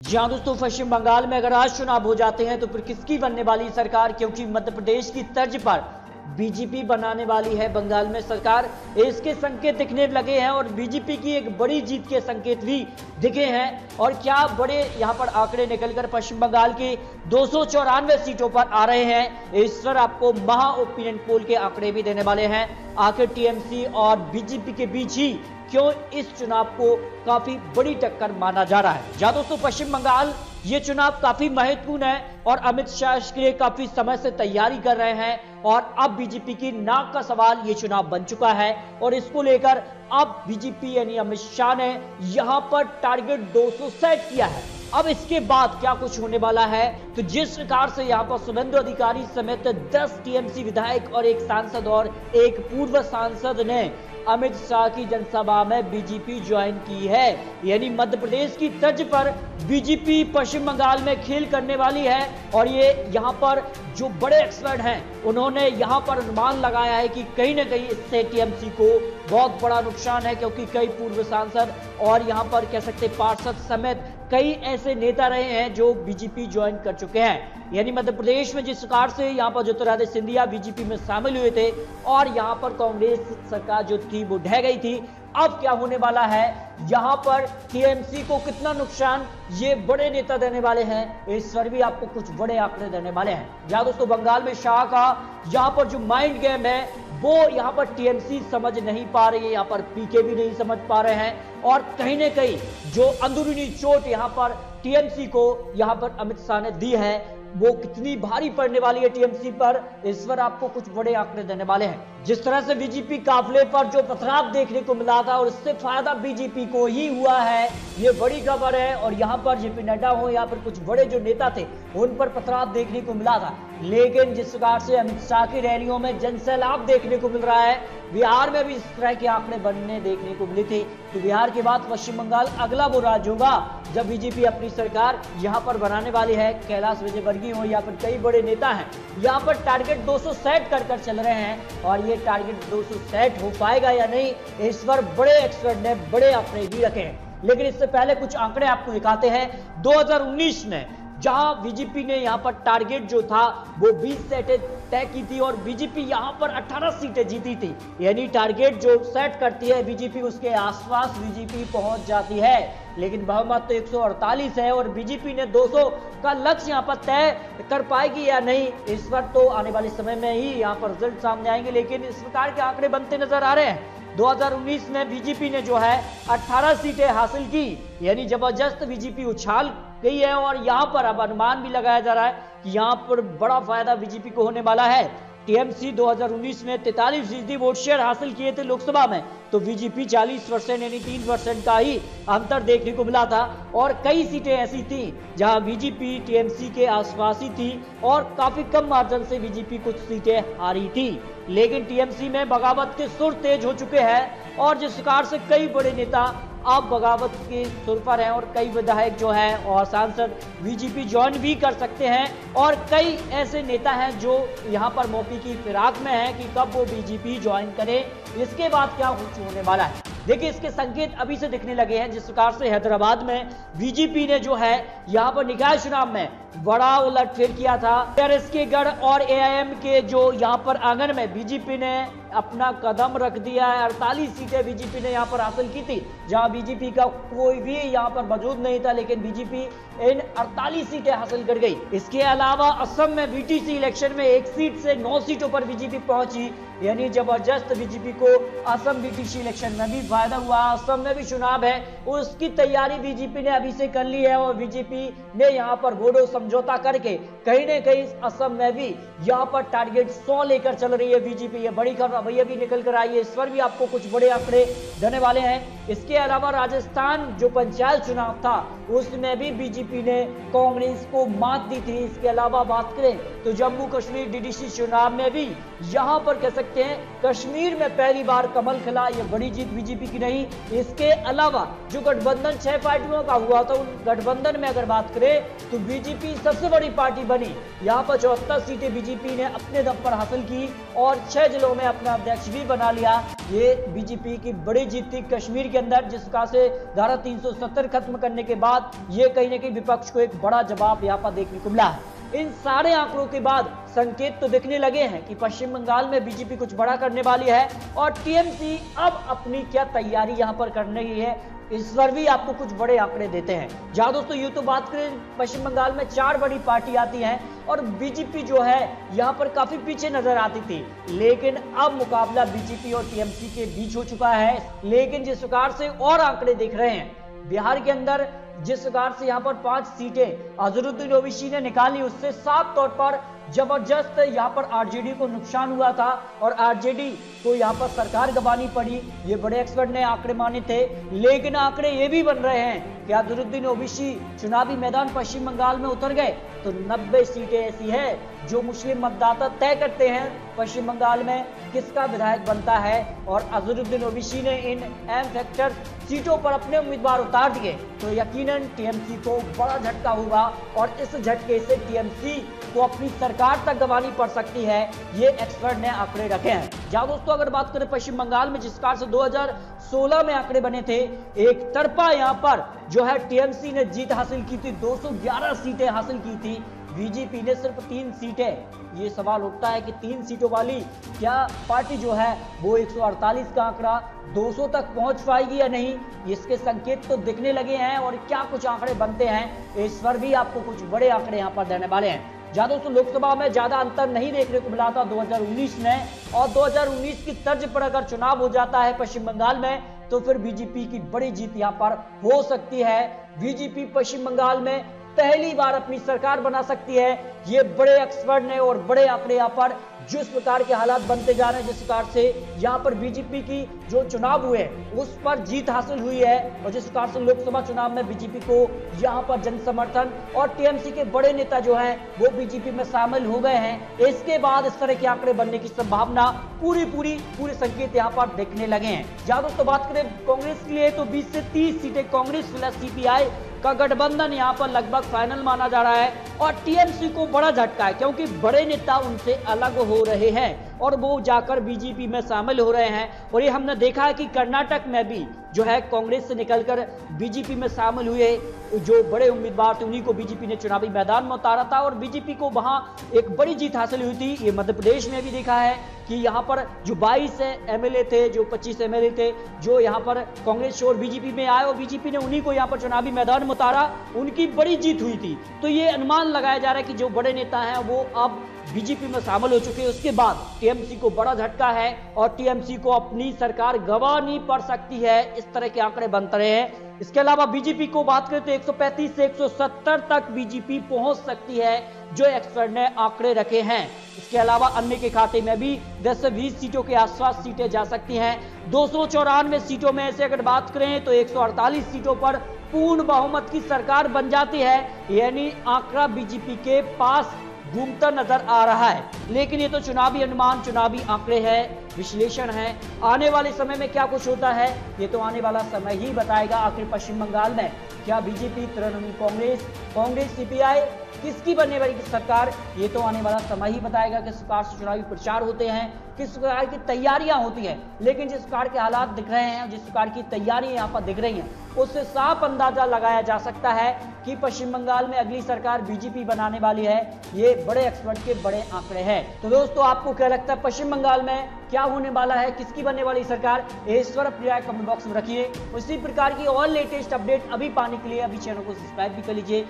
जी हाँ दोस्तों, पश्चिम बंगाल में अगर आज चुनाव हो जाते हैं तो फिर किसकी बनने वाली सरकार, क्योंकि मध्य प्रदेश की तर्ज पर बीजेपी बनाने वाली है बंगाल में सरकार। इसके संकेत दिखने लगे हैं और बीजेपी की एक बड़ी जीत के संकेत भी दिखे हैं। और क्या बड़े यहां पर आंकड़े निकलकर पश्चिम बंगाल की 294 सीटों पर आ रहे हैं। इस पर आपको महा ओपिनियन पोल के आंकड़े भी देने वाले हैं। आखिर टीएमसी और बीजेपी के बीच ही क्यों इस चुनाव को काफी बड़ी टक्कर माना जा रहा है। जहां दोस्तों पश्चिम बंगाल ये चुनाव काफी महत्वपूर्ण है और अमित शाह इसके लिए काफी समय से तैयारी कर रहे हैं और अब बीजेपी की नाक का सवाल ये चुनाव बन चुका है और इसको लेकर अब बीजेपी यानी अमित शाह ने यहां पर टारगेट 200 सेट किया है। अब इसके बाद क्या कुछ होने वाला है, तो जिस प्रकार से यहां पर शुभेंदु अधिकारी समेत 10 टीएमसी विधायक और एक सांसद और एक पूर्व सांसद ने अमित शाह की जनसभा में बीजेपी ज्वाइन की है, यानी मध्य प्रदेश की तर्ज पर बीजेपी पश्चिम बंगाल में खेल करने वाली है। और ये यहां पर जो बड़े एक्सपर्ट हैं उन्होंने यहां पर अनुमान लगाया है कि कहीं ना कहीं इससे टीएमसी को बहुत बड़ा नुकसान है, क्योंकि कई पूर्व सांसद और यहां पर कह सकते पार्षद समेत कई ऐसे नेता रहे हैं जो बीजेपी ज्वाइन कर चुके हैं। यानी मध्य प्रदेश में जिस प्रकार से यहां पर ज्योतिरादित्य सिंधिया बीजेपी में शामिल हुए थे और यहां पर कांग्रेस सरकार जो थी वो ढह गई थी, अब क्या होने वाला है, यहां पर टीएमसी को कितना नुकसान ये बड़े नेता देने वाले हैं, इस पर भी आपको कुछ बड़े आंकड़े देने वाले हैं। जहां दोस्तों बंगाल में शाह का यहां पर जो माइंड गेम है वो यहां पर टीएमसी समझ नहीं पा रही है, यहां पर पीके भी नहीं समझ पा रहे हैं और कहीं ना कहीं जो अंदरूनी चोट यहां पर टीएमसी को यहां पर अमित शाह ने दी है वो कितनी भारी पड़ने वाली है टीएमसी पर, इस पर आपको कुछ बड़े आंकड़े देने वाले हैं। जिस तरह से बीजेपी काफिले पर जो पथराव देखने को मिला था और इससे फायदा बीजेपी को ही हुआ है, ये बड़ी खबर है। और यहां पर जेपी नड्डा हो या फिर कुछ बड़े जो नेता थे उन पर पथराव देखने को मिला था, लेकिन जिस प्रकार से अमित शाह की रैलियों में जनसैलाब देखने को मिल रहा है, बिहार में भी इस तरह के आंकड़े बनने देखने को मिले थे। तो बिहार के बाद पश्चिम बंगाल अगला वो राज्य होगा जब बीजेपी अपनी सरकार यहां पर बनाने वाली है। कैलाश विजयवर्गीय हो या फिर कई बड़े नेता हैं यहां पर टारगेट 200 सेट कर चल रहे हैं और ये टारगेट 200 सेट हो पाएगा या नहीं, इस पर बड़े एक्सपर्ट ने बड़े आंकड़े भी रखे हैं। लेकिन इससे पहले कुछ आंकड़े आपको दिखाते हैं। 2019 में जहां बीजेपी ने यहां पर टारगेट जो था वो 20 सीटें तय की थी और बीजेपी यहां पर 18 सीटें जीती थी, यानी टारगेट जो सेट करती है बीजेपी उसके आसपास बीजेपी पहुंच जाती है। लेकिन बहुमत तो 148 है और बीजेपी ने 200 का लक्ष्य यहां पर तय कर पाएगी या नहीं, इस पर तो आने वाले समय में ही यहां पर रिजल्ट सामने आएंगे। लेकिन इस प्रकार के आंकड़े बनते नजर आ रहे हैं। 2019 में बीजेपी ने जो है 18 सीटें हासिल की, यानी जबरदस्त बीजेपी उछाल गई है और यहां पर अब अनुमान भी लगाया जा रहा है कि यहां पर बड़ा फायदा बीजेपी को होने वाला है। टीएमसी 2019 में 43% वोट शेयर हासिल किए थे लोकसभा में, तो बीजेपी 40% यानी 3% का ही अंतर देखने को मिला था। और कई सीटें ऐसी थी जहां बीजेपी टीएमसी के आसपास ही थी और काफी कम मार्जिन से बीजेपी कुछ सीटें हारी थी। लेकिन टीएमसी में बगावत के सुर तेज हो चुके हैं और जिस प्रकार से कई बड़े नेता अब बगावत के सुर पर हैं और कई विधायक जो हैं और सांसद बीजेपी ज्वाइन भी कर सकते हैं और कई ऐसे नेता हैं जो यहां पर मौके की फिराक में हैं कि कब वो बीजेपी ज्वाइन करें, इसके बाद क्या कुछ होने वाला है। देखिए इसके संकेत अभी से दिखने लगे हैं। जिस प्रकार से हैदराबाद में बीजेपी ने जो है यहां पर निकाय चुनाव में बड़ा उलटफेर किया था, टीआरएस के गढ़ और एआईएम के जो यहां पर आंगन में बीजेपी ने अपना कदम रख दिया है। 48 सीटें बीजेपी ने यहां पर हासिल की थी जहां बीजेपी का कोई भी यहां पर मौजूद नहीं था, लेकिन बीजेपी इन 48 सीटें हासिल कर गई। इसके अलावा असम में बीटीसी इलेक्शन में 1 सीट से 9 सीटों पर बीजेपी पहुंची, यानी जबरदस्त बीजेपी को असम बीटीसी इलेक्शन में भी फायदा हुआ। असम में भी चुनाव है, उसकी तैयारी बीजेपी ने अभी से कर ली है और बीजेपी ने यहां पर बोडो समझौता करके कहीं ना कहीं असम में भी यहां पर टारगेट 100 लेकर चल रही है बीजेपी। ये बड़ी खबर भैया भी निकल कर आई है, इस पर भी आपको कुछ बड़े आंकड़े देने वाले हैं। इसके अलावा राजस्थान जो पंचायत चुनाव था उसमें भी बीजेपी ने कांग्रेस को मात दी थी। इसके अलावा बात करें तो जम्मू कश्मीर डीडीसी चुनाव में भी यहां पर कह सकते हैं कश्मीर में पहली बार कमल खिला, ये बड़ी जीत बीजेपी की रही। इसके अलावा जो गठबंधन 6 पार्टियों का हुआ था उन गठबंधन में अगर बात करें तो बीजेपी की सबसे बड़ी पार्टी बनी। यहाँ पर 74 सीटें बीजेपी ने अपने दम पर हासिल की और 6 जिलों में अपना अध्यक्ष भी बना लिया। ये बीजेपी की बड़ी जीत थी कश्मीर के अंदर, जिस प्रकार से धारा 370 खत्म करने के बाद ये कहीं ना कहीं विपक्ष को एक बड़ा जवाब यहाँ पर देखने को मिला है। इन सारे आंकड़ों के बाद संकेत तो दिखने लगे हैं कि पश्चिम बंगाल में बीजेपी कुछ बड़ा करने वाली है और टीएमसी अब अपनी क्या तैयारी यहां पर करने की है, इस पर भी आपको कुछ बड़े आंकड़े देते हैं। जहां दोस्तों यूं तो बात करें पश्चिम बंगाल में 4 बड़ी पार्टी आती हैं और बीजेपी जो है यहां पर काफी पीछे नजर आती थी, लेकिन अब मुकाबला बीजेपी और टीएमसी के बीच हो चुका है। लेकिन जिस प्रकार से और आंकड़े दिख रहे हैं, बिहार के अंदर जिस प्रकार से यहाँ पर 5 सीटें अजहरुद्दीन ओवैसी ने निकाली, उससे साफ तौर पर जबरदस्त यहाँ पर आरजेडी को नुकसान हुआ था और आरजेडी को यहाँ पर सरकार गंवानी पड़ी। ये बड़े एक्सपर्ट ने आंकड़े माने थे, लेकिन आंकड़े ये भी बन रहे हैं कि अजहरुद्दीन ओवैसी चुनावी मैदान पश्चिम बंगाल में उतर गए तो 90 सीटें ऐसी है जो मुस्लिम मतदाता तय करते हैं पश्चिम बंगाल में किसका विधायक बनता है। और अजहरुद्दीन ओवैसी ने इन एम फैक्टर सीटों पर अपने उम्मीदवार उतार दिए तो यकीनन टीएमसी को बड़ा झटका होगा और इस झटके से टीएमसी को अपनी सरकार तक गंवानी पड़ सकती है। ये एक्सपर्ट ने आंकड़े रखे हैं। जहां दोस्तों अगर बात करें पश्चिम बंगाल में जिस प्रकार से 2016 में आंकड़े बने थे, एक तरफा यहां पर जो है टीएमसी ने जीत हासिल की थी, 211 सीटें हासिल की थी, बीजेपी ने सिर्फ 3 सीटें। ये सवाल उठता है कि 3 सीटों वाली क्या पार्टी जो है वो 148 का आंकड़ा 200 तक पहुंच पाएगी या नहीं, इसके संकेत तो दिखने लगे हैं और क्या कुछ आंकड़े बनते हैं, इस पर भी आपको कुछ बड़े आंकड़े यहां पर देने वाले हैं। जहां दोस्तों लोकसभा में ज्यादा अंतर नहीं देखने को मिला था 2019 में, और 2019 की तर्ज पर अगर चुनाव हो जाता है पश्चिम बंगाल में तो फिर बीजेपी की बड़ी जीत यहां पर हो सकती है। बीजेपी पश्चिम बंगाल में पहली बार अपनी सरकार बना सकती है। ये बड़े एक्सपर्ट ने और बड़े आंकड़े यहाँ पर जिस प्रकार के हालात बनते जा रहे हैं, जिस प्रकार से यहाँ पर बीजेपी की जो चुनाव हुए उस पर जीत हासिल हुई है और जिस प्रकार से लोकसभा चुनाव में बीजेपी को यहाँ पर जन समर्थन और टीएमसी के बड़े नेता जो हैं वो बीजेपी में शामिल हो गए हैं, इसके बाद इस तरह के आंकड़े बनने की संभावना पूरे संकेत यहाँ पर देखने लगे हैं। जहां दोस्तों बात करें कांग्रेस के लिए तो 20 से 30 सीटें कांग्रेस प्लस सीपीआई का गठबंधन यहाँ पर लगभग फाइनल माना जा रहा है और टीएमसी को बड़ा झटका है क्योंकि बड़े नेता उनसे अलग हो रहे हैं और वो जाकर बीजेपी में शामिल हो रहे हैं। और ये हमने देखा है कि कर्नाटक में भी जो है कांग्रेस से निकलकर बीजेपी में शामिल हुए जो बड़े उम्मीदवार थे उन्हीं को बीजेपी ने चुनावी मैदान में उतारा था और बीजेपी को वहां एक बड़ी जीत हासिल हुई थी। ये मध्य प्रदेश में भी देखा है कि यहाँ पर जो 22 एमएलए थे, जो 25 एमएलए थे जो यहाँ पर कांग्रेस और बीजेपी में आए और बीजेपी ने उन्हीं को यहाँ पर चुनावी मैदान में उतारा, उनकी बड़ी जीत हुई थी। तो ये अनुमान लगाया जा रहा है कि जो बड़े नेता हैं वो अब बीजेपी में शामिल हो चुके हैं। उसके बाद टीएमसी को बड़ा झटका है और टीएमसी को अपनी सरकार गंवानी पड़ सकती है, इस तरह के आंकड़े बनते रहे हैं। इसके अलावा बीजेपी को बात करें तो 135 से 170 तक बीजेपी पहुंच सकती है जो एक्सपर्ट ने आंकड़े रखे हैं। इसके अलावा अन्य के खाते में भी 10 से 20 सीटों के आसपास सीटें जा सकती हैं। 294 सीटों में से अगर बात करें तो 148 सीटों पर पूर्ण बहुमत की सरकार बन जाती है, यानी आंकड़ा बीजेपी के पास घूमता नजर आ रहा है। लेकिन ये तो चुनावी अनुमान, चुनावी आंकड़े हैं, विश्लेषण है। आने वाले समय में क्या कुछ होता है ये तो आने वाला समय ही बताएगा। आखिर पश्चिम बंगाल में क्या बीजेपी, तृणमूल कांग्रेस सीपीआई किसकी बनने वाली सरकार, ये तो आने वाला समय ही बताएगा। किस प्रकार से चुनावी प्रचार होते हैं, किस प्रकार की तैयारियां होती हैं, लेकिन जिस प्रकार के हालात दिख रहे हैं, जिस प्रकार की तैयारियां यहाँ पर दिख रही हैं, उससे साफ अंदाजा लगाया जा सकता है कि पश्चिम बंगाल में अगली सरकार बीजेपी बनाने वाली है। ये बड़े एक्सपर्ट के बड़े आंकड़े हैं। तो दोस्तों आपको क्या लगता है पश्चिम बंगाल में क्या होने वाला है, किसकी बनने वाली सरकार, इस पर अपनी राय कमेंट बॉक्स में रखिए। उसी प्रकार की और लेटेस्ट अपडेट अभी पाने के लिए अभी चैनल को सब्सक्राइब भी कर लीजिए।